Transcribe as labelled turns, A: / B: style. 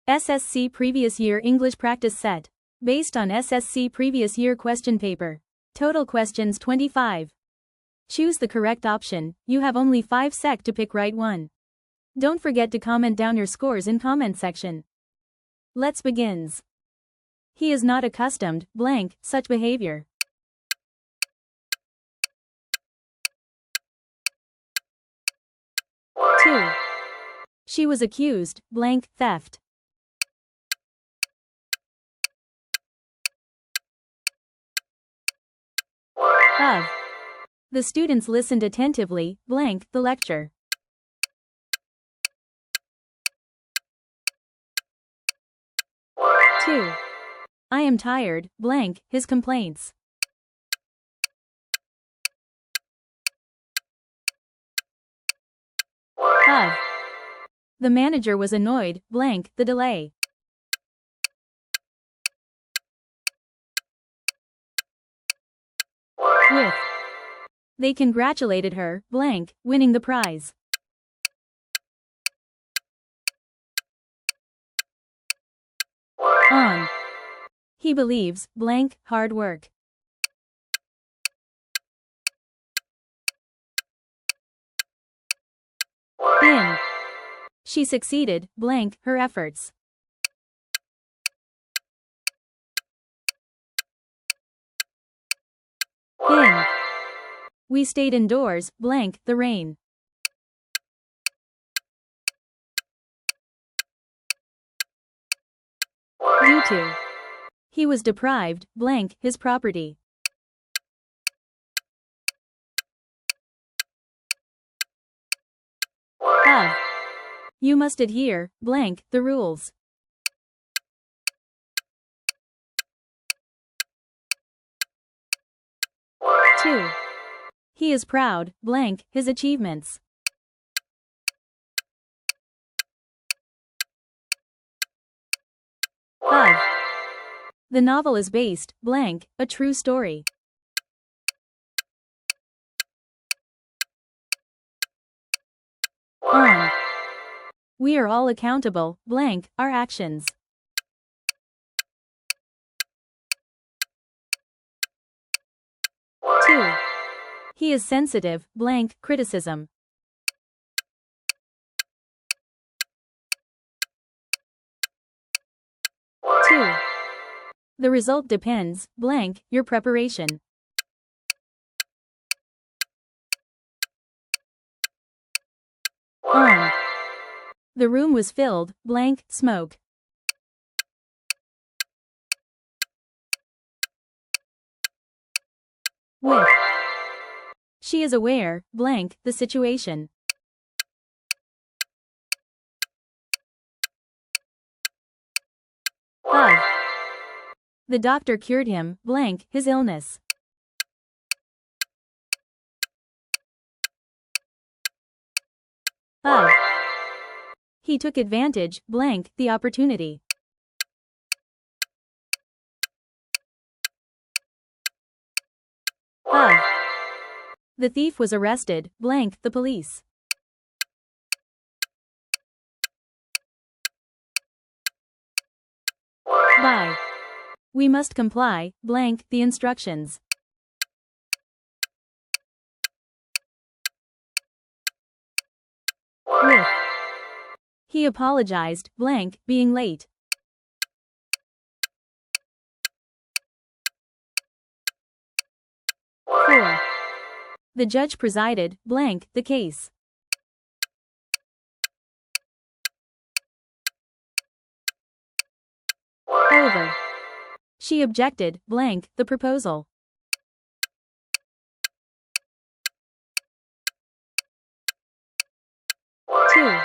A: SSC Previous Year English Practice Set. Based on SSC Previous Year question paper. Total questions 25. Choose the correct option. You have only 5 sec to pick right one. Don't forget to comment down your scores in comment section. Let's begins. He is not accustomed, blank, such behavior. Two. She was accused, blank, theft. Of. The students listened attentively, blank, the lecture. Two. I am tired, blank, his complaints. Of. The manager was annoyed, blank, the delay. With. They congratulated her, blank, winning the prize. On. He believes, blank, hard work. In. She succeeded, blank, her efforts. In. We stayed indoors, blank, the rain. Due to. He was deprived, blank, his property. Of. You must adhere, blank, the rules. Two. He is proud, blank, his achievements. Of. The novel is based, blank, a true story. On. We are all accountable, blank, our actions. Two. He is sensitive, blank, criticism. Two. The result depends, blank, your preparation. On. The room was filled, blank, smoke. With. She is aware, blank, the situation. Of. The doctor cured him, blank, his illness. Of. He took advantage, blank, the opportunity. Of. The thief was arrested, blank, the police. By. We must comply, blank, the instructions. With. He apologized, blank, being late. Four. The judge presided, blank, the case. Over. She objected, blank, the proposal. Two.